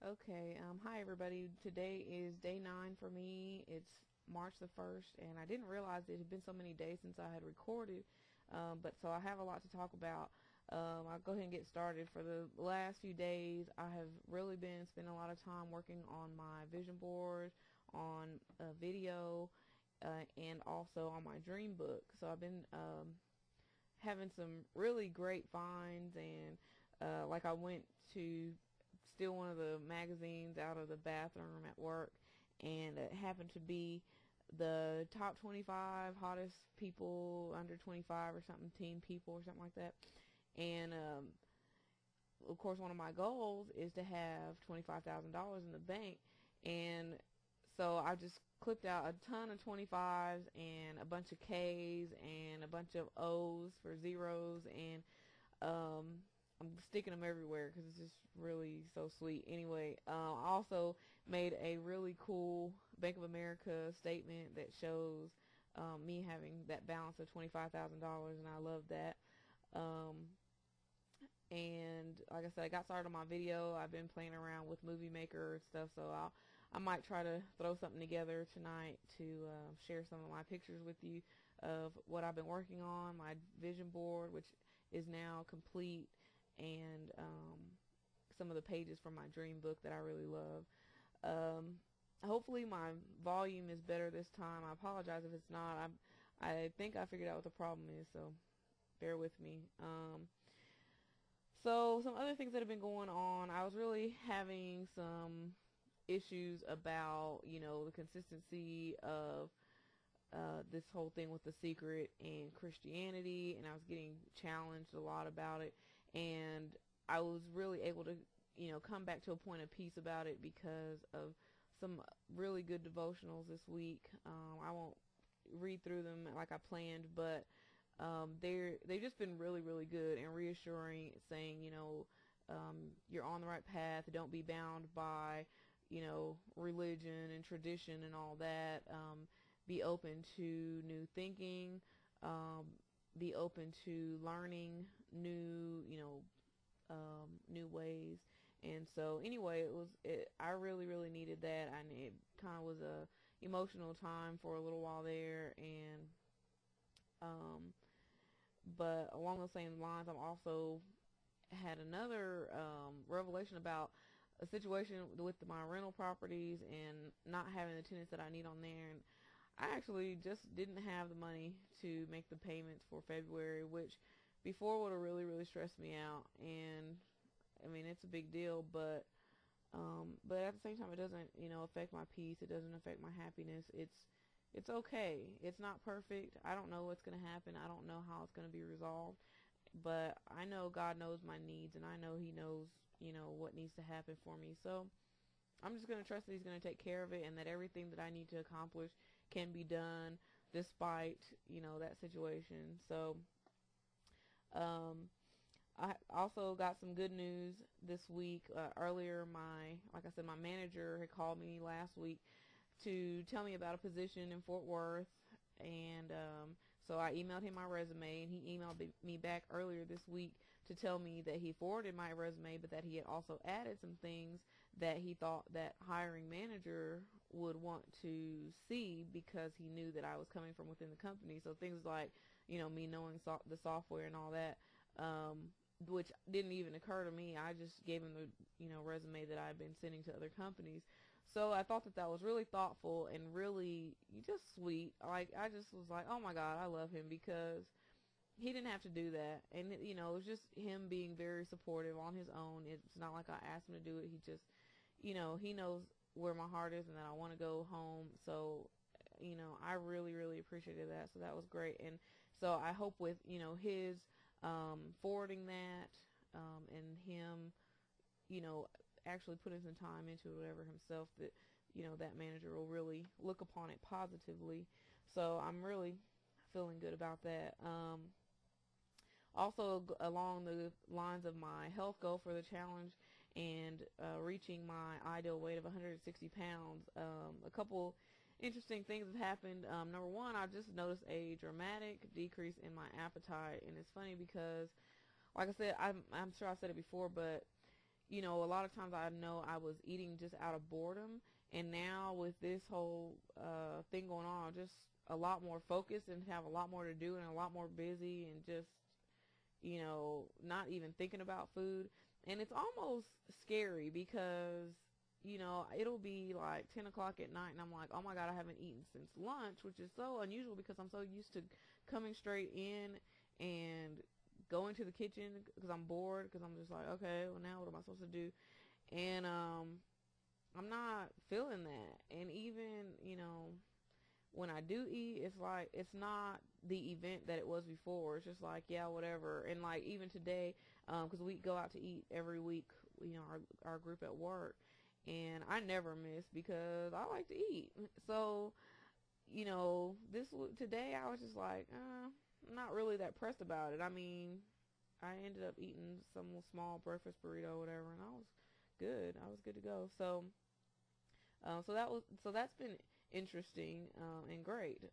Okay, hi everybody. Today is day 9 for me. It's March the 1st, and I didn't realize it had been so many days since I had recorded, but so I have a lot to talk about. I'll go ahead and get started. For the last few days, I have really been spending a lot of time working on my vision board, on a video, and also on my dream book. So I've been having some really great finds, and like I went to steal one of the magazines out of the bathroom at work, and it happened to be the top 25 hottest people under 25 or something, teen people or something like that. And of course, one of my goals is to have $25,000 in the bank, and so I just clipped out a ton of 25s and a bunch of K's and a bunch of O's for zeros, and um, I'm sticking them everywhere because it's just really so sweet. Anyway, I also made a really cool Bank of America statement that shows me having that balance of $25,000, and I love that. Um, and like I said, I got started on my video. I've been playing around with Movie Maker and stuff, so I might try to throw something together tonight to share some of my pictures with you of what I've been working on, my vision board, which is now complete, and some of the pages from my dream book that I really love. Hopefully my volume is better this time. I apologize if it's not. I think I figured out what the problem is, so bear with me. So some other things that have been going on, I was really having some issues about, the consistency of this whole thing with The Secret and Christianity, and I was getting challenged a lot about it, and I was really able to, come back to a point of peace about it because of some really good devotionals this week. I won't read through them like I planned, but they've just been really, really good and reassuring, saying, you're on the right path. Don't be bound by, religion and tradition and all that. Be open to new thinking. Be open to learning new ways. And so anyway, I really, really needed that, and it kind of was a emotional time for a little while there, and but along those same lines, I've also had another revelation about a situation with my rental properties and not having the tenants that I need on there. And I actually just didn't have the money to make the payments for February, which before would have really, really stressed me out. And I mean, it's a big deal, but at the same time, it doesn't, affect my peace. It doesn't affect my happiness. It's okay. It's not perfect. I don't know what's going to happen. I don't know how it's going to be resolved. But I know God knows my needs, and I know He knows, what needs to happen for me. So I'm just going to trust that He's going to take care of it, and that everything that I need to accomplish can be done despite, that situation. So I also got some good news this week. Earlier, like I said, my manager had called me last week to tell me about a position in Fort Worth, and so I emailed him my resume, and he emailed me back earlier this week to tell me that he forwarded my resume, but that he had also added some things that he thought that hiring manager would want to see because he knew that I was coming from within the company. So things like, me knowing the software and all that, which didn't even occur to me. I just gave him the, resume that I've been sending to other companies. So I thought that was really thoughtful and really just sweet. Like, I just was like, oh my God, I love him, because he didn't have to do that. And, it was just him being very supportive on his own. It's not like I asked him to do it. He just, he knows where my heart is and that I want to go home. So, I really, really appreciated that. So that was great. And so I hope with, his forwarding that, and him, actually putting some time into it, whatever himself, that, that manager will really look upon it positively. So I'm really feeling good about that. Also, along the lines of my health goal for the challenge and reaching my ideal weight of 160 pounds, a couple interesting things have happened. Number one, I just noticed a dramatic decrease in my appetite, and it's funny because, like I said, I'm sure I said it before, but a lot of times I know I was eating just out of boredom, and now with this whole thing going on, I'm just a lot more focused and have a lot more to do and a lot more busy and just not even thinking about food. And it's almost scary because, it'll be like 10 o'clock at night and I'm like, oh my God, I haven't eaten since lunch, which is so unusual because I'm so used to coming straight in and going to the kitchen because I'm bored, because I'm just like, okay, well now what am I supposed to do? And I'm not feeling that. And even, when I do eat, it's like it's not the event that it was before. It's just like, yeah, whatever. And like even today, because we go out to eat every week, our group at work, and I never miss because I like to eat. So today I was just like, I'm not really that pressed about it. I mean, I ended up eating some small breakfast burrito or whatever, and I was good. I was good to go. So that's been interesting and great.